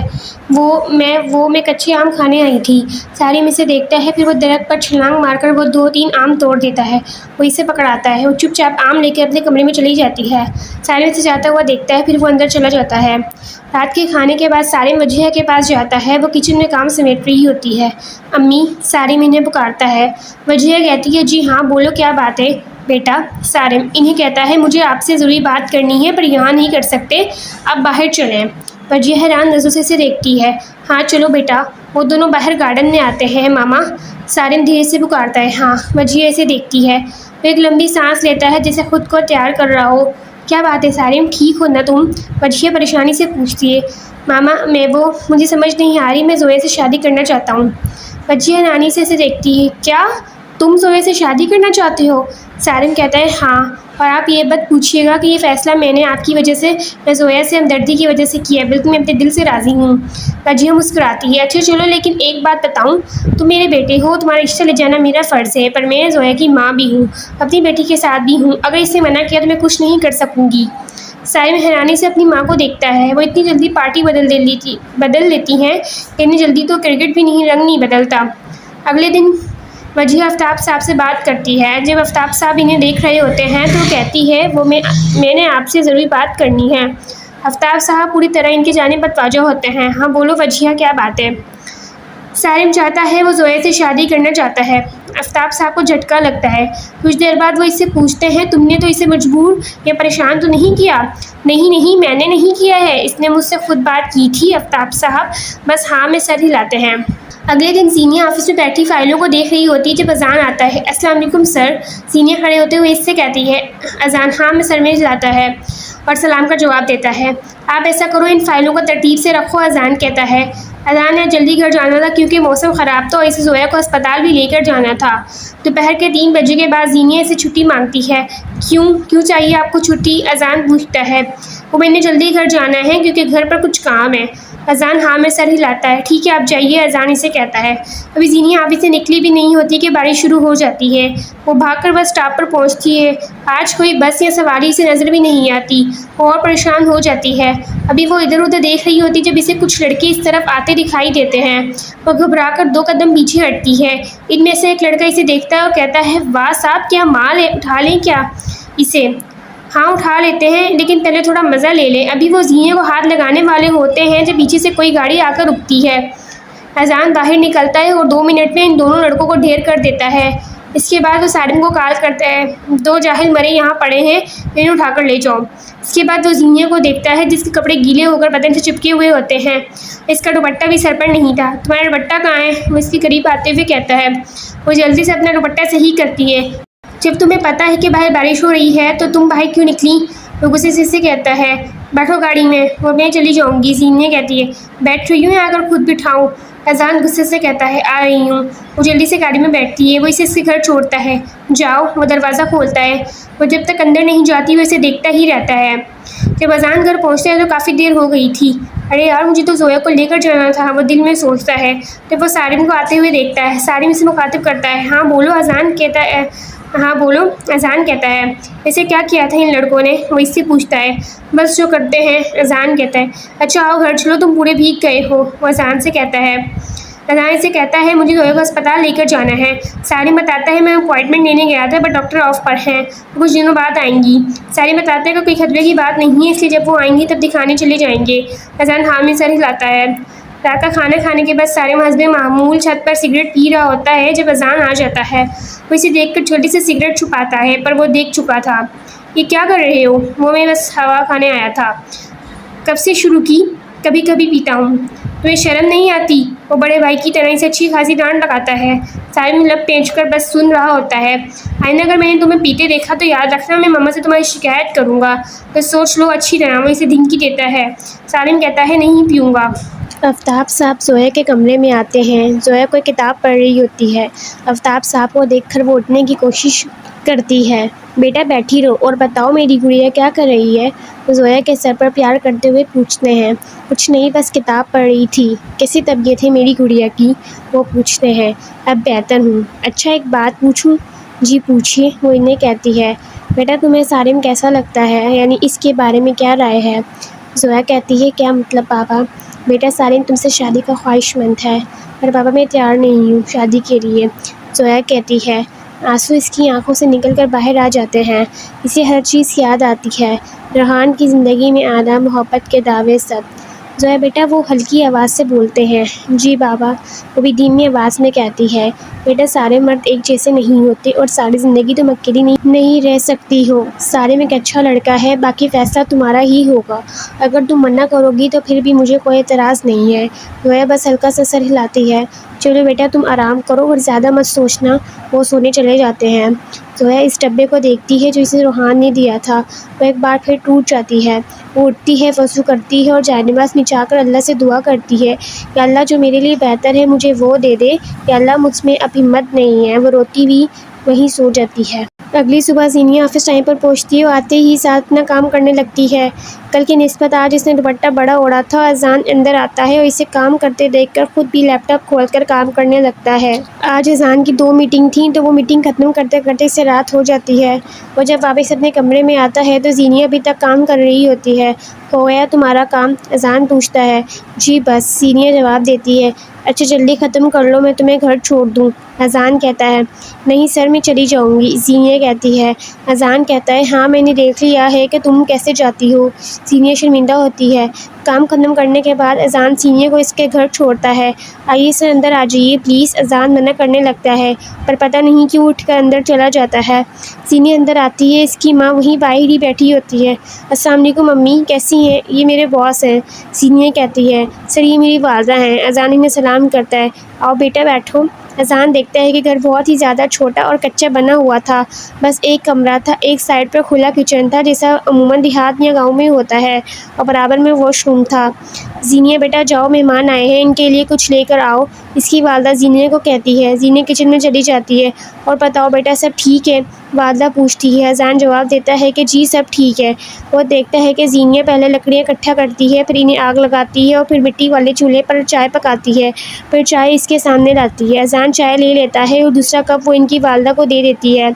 میں کچے آم کھانے آئی تھی۔ سارم اسے دیکھتا ہے، پھر وہ درخت پر چھلانگ مار کر وہ 2-3 آم توڑ دیتا ہے۔ وہ اسے پکڑاتا ہے۔ وہ چپ چاپ آم لے کے اپنے کمرے میں چلی جاتی ہے۔ سارم اسے جاتا ہوا دیکھتا ہے، پھر وہ اندر چلا جاتا ہے۔ رات کے کھانے کے بعد سارم وجیہہ کے پاس جاتا ہے۔ وہ کچن میں کام سمیٹ رہی ہوتی ہے۔ امی، سارم انہیں پکارتا ہے۔ وجیہہ کہتی ہے جی ہاں بولو کیا بات ہے بیٹا؟ سارم انہیں کہتا ہے مجھے آپ سے ضروری بات کرنی ہے پر یہاں نہیں کر سکتے، آپ باہر چلیں۔ وجیہہ حیران نظروں سے اسے دیکھتی ہے۔ ہاں چلو بیٹا۔ وہ دونوں باہر گارڈن میں آتے ہیں۔ ماما، سارم دھیرے سے پکارتا ہے۔ ہاں، وجیہہ اسے دیکھتی ہے۔ وہ ایک لمبی سانس لیتا ہے جیسے خود کو تیار کر رہا ہو۔ کیا بات ہے سارم، ٹھیک ہو نا تم؟ وجیہہ پریشانی سے پوچھتی ہے۔ ماما، مجھے سمجھ نہیں آ رہی، میں زویا سے شادی کرنا چاہتا ہوں۔ وجیہہ حیرانی سے اسے دیکھتی ہے۔ کیا تم زویا سے شادی کرنا چاہتے ہو؟ سارم کہتا ہے ہاں، اور آپ یہ بات پوچھیے گا کہ یہ فیصلہ میں نے آپ کی وجہ سے، میں زویا سے ہمدردی کی وجہ سے کیا ہے، بالکل میں اپنے دل سے راضی ہوں۔ وجیہہ مسکراتی ہے۔ اچھا چلو، لیکن ایک بات بتاؤں، تم میرے بیٹے ہو، تمہارا رشتہ لے جانا میرا فرض ہے، پر میں زویا کی ماں بھی ہوں، اپنی بیٹی کے ساتھ بھی ہوں، اگر اس نے منع کیا تو میں کچھ نہیں کر سکوں گی۔ سارم حیرانی سے اپنی ماں کو دیکھتا ہے۔ وہ اتنی جلدی پارٹی بدل لیتی ہیں، اتنی جلدی تو کرکٹ بھی رنگ نہیں بدلتا۔ اگلے دن وجیہہ آفتاب صاحب سے بات کرتی ہے۔ جب آفتاب صاحب انہیں دیکھ رہے ہوتے ہیں تو وہ کہتی ہے میں نے آپ سے ضروری بات کرنی ہے۔ آفتاب صاحب پوری طرح ان کی جانب متوجہ ہوتے ہیں۔ ہاں بولو وجیہہ، کیا بات ہے؟ سارم چاہتا ہے، وہ زویا سے شادی کرنا چاہتا ہے۔ آفتاب صاحب کو جھٹکا لگتا ہے۔ کچھ دیر بعد وہ اس سے پوچھتے ہیں، تم نے تو اسے مجبور یا پریشان تو نہیں کیا؟ نہیں، میں نے نہیں کیا ہے، اس نے مجھ سے خود بات کی تھی آفتاب صاحب، بس ہاں میں سر ہلاتے ہیں۔ اگلے دن زینیہ آفس میں بیٹھی فائلوں کو دیکھ رہی ہوتی ہے جب اذان آتا ہے۔ السلام علیکم سر، زینیہ کھڑے ہوتے ہوئے اس سے کہتی ہے۔ اذان ہاں میں سر میں ہلاتا ہے اور سلام کا جواب دیتا ہے۔ آپ ایسا کرو، ان فائلوں کو ترتیب سے رکھو، اذان کہتا ہے۔ اذان نے جلدی گھر جانا تھا کیونکہ موسم خراب تھا اور اسے زویا کو اسپتال بھی لے کر جانا تھا۔ دوپہر کے 3 بجے کے بعد زینیہ اسے چھٹی مانگتی ہے۔ کیوں چاہیے آپ کو چھٹی؟ اذان پوچھتا ہے۔ وہ میں نے جلدی گھر جانا ہے کیونکہ گھر پر کچھ کام ہے۔ اذان ہاں میں سر ہلاتا ہے۔ ٹھیک ہے آپ جائیے، اذان اسے کہتا ہے۔ ابھی زینیہ آفس سے نکلی بھی نہیں ہوتی کہ بارش شروع ہو جاتی ہے۔ وہ بھاگ کر بس اسٹاپ پر پہنچتی ہے۔ آج کوئی بس یا سواری اسے نظر بھی نہیں آتی۔ وہ اور پریشان ہو جاتی ہے۔ ابھی وہ ادھر ادھر دیکھ رہی ہوتی جب اسے کچھ لڑکے اس طرف آتے دکھائی دیتے ہیں۔ وہ گھبرا کر 2 قدم پیچھے ہٹتی ہے۔ ان میں سے ایک لڑکا اسے دیکھتا ہے اور کہتا ہے، واہ صاحب، کیا مال ہے، اٹھا لیں کیا اسے؟ ہاں اٹھا لیتے ہیں، لیکن پہلے تھوڑا مزہ لے لیں۔ ابھی وہ زینیہ کو ہاتھ لگانے والے ہوتے ہیں جب پیچھے سے کوئی گاڑی آ کر رکتی ہے۔ اذان باہر نکلتا ہے اور 2 منٹ میں ان دونوں لڑکوں کو ڈھیر کر دیتا ہے۔ اس کے بعد وہ سارم کو کال کرتا ہے، 2 جاہل مرے یہاں پڑے ہیں، انہیں اٹھا کر لے جاؤ۔ اس کے بعد وہ زینیہ کو دیکھتا ہے جس کے کپڑے گیلے ہو کر بدن سے چپکے ہوئے ہوتے ہیں۔ اس کا دوپٹہ بھی سر پر نہیں تھا۔ تمہارا دوپٹہ کہاں ہے؟ وہ اس کے قریب آتے ہوئے کہتا ہے۔ وہ جلدی سے اپنا دوپٹہ صحیح کرتی ہے۔ جب تمہیں پتہ ہے کہ باہر بارش ہو رہی ہے تو تم باہر کیوں نکلی؟ وہ غصے سے کہتا ہے۔ بیٹھو گاڑی میں، وہ میں چلی جاؤں گی، زینیہ کہتی ہے۔ بیٹھ رہی ہوں یا اگر خود بٹھاؤں؟ اذان غصے سے کہتا ہے، آ رہی ہوں۔ وہ جلدی سے گاڑی میں بیٹھتی ہے۔ وہ اسے اس کے گھر چھوڑتا ہے۔ جاؤ، وہ دروازہ کھولتا ہے۔ وہ جب تک اندر نہیں جاتی وہ اسے دیکھتا ہی رہتا ہے۔ جب اذان گھر پہنچتا ہے تو کافی دیر ہو گئی تھی۔ ارے یار، مجھے تو زویا کو لے کر جانا تھا، وہ دل میں سوچتا ہے۔ جب وہ سارم کو آتے ہوئے دیکھتا ہے، سارم اسے مخاطب کرتا ہے۔ ہاں بولو، اذان کہتا ہے۔ ویسے کیا کیا تھا ان لڑکوں نے؟ وہ اس سے پوچھتا ہے۔ بس جو کرتے ہیں، اذان کہتا ہے۔ اچھا آؤ گھر چلو، تم پورے بھیگ گئے ہو، وہ اذان سے کہتا ہے۔ اذان سے کہتا ہے، مجھے زویا کو اسپتال لے کر جانا ہے۔ سارم بتاتا ہے، میں اپائنٹمنٹ لینے گیا تھا پر ڈاکٹر آف پر ہیں، وہ کچھ دنوں بعد آئیں گی۔ سارم بتاتا ہے کہ کوئی خطرے کی بات نہیں ہے، اس لیے جب وہ آئیں گی تب دکھانے چلے جائیں گے۔ اذان ہاں میں سر ہلاتا ہے۔ رات کا کھانا کھانے کے بعد سارم حسب معمول چھت پر سگریٹ پی رہا ہوتا ہے جب اذان آ جاتا ہے۔ وہ اسے دیکھ کر جلدی سے سگریٹ چھپاتا ہے پر وہ دیکھ چکا تھا۔ یہ کیا کر رہے ہو؟ وہ میں بس ہوا کھانے آیا تھا۔ کب سے شروع کی؟ کبھی کبھی پیتا ہوں۔ تمہیں شرم نہیں آتی؟ وہ بڑے بھائی کی طرح اسے اچھی خاصی ڈانٹ لگاتا ہے۔ سارم لب پینچ کر بس سن رہا ہوتا ہے۔ آئندہ اگر میں نے تمہیں پیتے دیکھا تو یاد رکھنا، میں ماما سے تمہاری شکایت کروں گا، بس سوچ لو اچھی طرح۔ وہ اسے دھمکی دیتا ہے۔ سارم کہتا ہے، نہیں پیوں گا۔ آفتاب صاحب زویا کے کمرے میں آتے ہیں۔ زویا کوئی کتاب پڑھ رہی ہوتی ہے۔ آفتاب صاحب کو دیکھ کر وہ اٹھنے کی کوشش کرتی ہے۔ بیٹا بیٹھی رہو اور بتاؤ میری گڑیا کیا کر رہی ہے؟ وہ زویا کے سر پر پیار کرتے ہوئے پوچھتے ہیں۔ کچھ نہیں، بس کتاب پڑھ رہی تھی۔ کیسی طبیعت ہے میری گڑیا کی؟ وہ پوچھتے ہیں۔ اب بہتر ہوں۔ اچھا ایک بات پوچھوں؟ جی پوچھیے، وہ انہیں کہتی ہے۔ بیٹا تمہیں سارم کیسا لگتا ہے، یعنی اس کے بارے میں کیا رائے ہے؟ زویا کہتی ہے، کیا مطلب پاپا؟ بیٹا سارم تم سے شادی کا خواہش مند ہے، پر پاپا میں تیار نہیں ہوں شادی کے لیے۔ زویا کہتی ہے۔ آنسو اس کی آنکھوں سے نکل کر باہر آ جاتے ہیں۔ اسے ہر چیز یاد آتی ہے، ریحان کی زندگی میں آنا، محبت کے دعوے، سب۔ زویا بیٹا وہ ہلکی آواز سے بولتے ہیں۔ جی بابا، وہ بھی دھیمی آواز میں کہتی ہے۔ بیٹا سارے مرد ایک جیسے نہیں ہوتے اور ساری زندگی تم اکیلی نہیں رہ سکتی ہو۔ سارے ایک اچھا لڑکا ہے، باقی فیصلہ تمہارا ہی ہوگا۔ اگر تم منع کرو گی تو پھر بھی مجھے کوئی اعتراض نہیں ہے۔ زویا بس ہلکا سا سر ہلاتی ہے۔ چلو بیٹا تم آرام کرو اور زیادہ مت سوچنا۔ وہ سونے چلے جاتے ہیں۔ زویا اس ڈبے کو دیکھتی ہے جو اسے روحان نے دیا تھا۔ وہ ایک بار پھر ٹوٹ جاتی ہے۔ وہ اٹھتی ہے، وضو کرتی ہے اور جائنماز بچھا کر اللہ سے دعا کرتی ہے کہ اللہ جو میرے لیے بہتر ہے مجھے وہ دے دے، کہ اللہ مجھ میں اب ہمت نہیں ہے۔ وہ روتی ہوئی وہیں سو جاتی ہے۔ اگلی صبح زینیا آفس ٹائم پر پہنچتی ہے اور آتے ہی ساتھ اپنا کام کرنے لگتی ہے۔ کل کی نسبت آج اس نے دوپٹہ بڑا اوڑھا تھا۔ اذان اندر آتا ہے اور اسے کام کرتے دیکھ کر خود بھی لیپ ٹاپ کھول کر کام کرنے لگتا ہے۔ آج اذان کی 2 میٹنگ تھیں تو وہ میٹنگ ختم کرتے کرتے اسے رات ہو جاتی ہے۔ وہ جب واپس اپنے کمرے میں آتا ہے تو زینیا ابھی تک کام کر رہی ہوتی ہے۔ ہو گیا تمہارا کام؟ اذان پوچھتا ہے۔ جی بس، زینیا جواب دیتی ہے۔ اچھا جلدی ختم کر لو، میں تمہیں گھر چھوڑ دوں۔ اذان کہتا ہے۔ نہیں سر، میں چلی جاؤں گی، زینیا کہتی ہے۔ اذان کہتا ہے ہاں میں نے دیکھ لیا ہے کہ تم کیسے جاتی ہو۔ زینیا شرمندہ ہوتی ہے۔ کام ختم کرنے کے بعد اذان زینیا کو اس کے گھر چھوڑتا ہے۔ آئیے سر اندر آ جائیے پلیز، اذان منع کرنے لگتا ہے پر پتہ نہیں کیوں اٹھ کر اندر چلا جاتا ہے۔ زینیا اندر آتی ہے، اس کی ماں وہیں باہر ہی بیٹھی ہوتی ہے۔ السلام علیکم امی، کیسی ہیں؟ یہ میرے باس ہیں، زینیا کہتی ہے۔ سر یہ میری والدہ ہیں۔ اذان انہیں سلام کرتا ہے۔ آؤ بیٹا بیٹھو۔ اذان دیکھتا ہے کہ گھر بہت ہی زیادہ چھوٹا اور کچا بنا ہوا تھا۔ بس ایک کمرہ تھا، ایک سائڈ پر کھلا کچن تھا جیسا عموماً دیہات یا گاؤں میں ہوتا ہے، اور برابر میں واش روم تھا۔ زینیا بیٹا جاؤ، مہمان آئے ہیں، ان کے لیے کچھ لے کر آؤ، اس کی والدہ زینیا کو کہتی ہے۔ زینیا کچن میں چلی جاتی ہے۔ اور بتاؤ بیٹا سب ٹھیک ہے؟ والدہ پوچھتی ہے۔ اذان جواب دیتا ہے کہ جی سب ٹھیک ہے۔ وہ دیکھتا ہے کہ زینیا پہلے لکڑیاں اکٹھا کرتی ہے، پھر انہیں آگ لگاتی ہے اور پھر مٹی والے چولہے پر چائے پکاتی ہے، پھر چائے اس کے سامنے لاتی ہے۔ اذان چائے لے لیتا ہے اور دوسرا کپ وہ ان کی والدہ کو دے دیتی ہے۔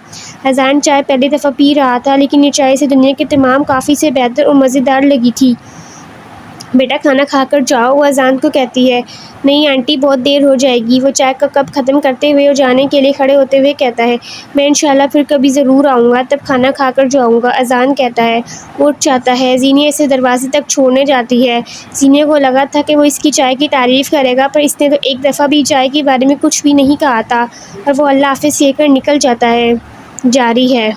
اذان چائے پہلی دفعہ پی رہا تھا لیکن یہ چائے اسے دنیا کے تمام کافی سے بہتر اور مزیدار لگی تھی۔ بیٹا کھانا کھا کر جاؤ، وہ اذان کو کہتی ہے۔ نہیں آنٹی بہت دیر ہو جائے گی، وہ چائے کا کپ ختم کرتے ہوئے اور جانے کے لیے کھڑے ہوتے ہوئے کہتا ہے۔ میں انشاءاللہ پھر کبھی ضرور آؤں گا، تب کھانا کھا کر جاؤں گا، اذان کہتا ہے۔ وہ اٹھ جاتا ہے۔ زینیا اسے دروازے تک چھوڑنے جاتی ہے۔ زینیا کو لگا تھا کہ وہ اس کی چائے کی تعریف کرے گا پر اس نے تو ایک دفعہ بھی چائے کے بارے میں کچھ بھی نہیں کہا تھا، اور وہ اللہ حافظ کہہ کر نکل جاتا ہے۔ جاری ہے۔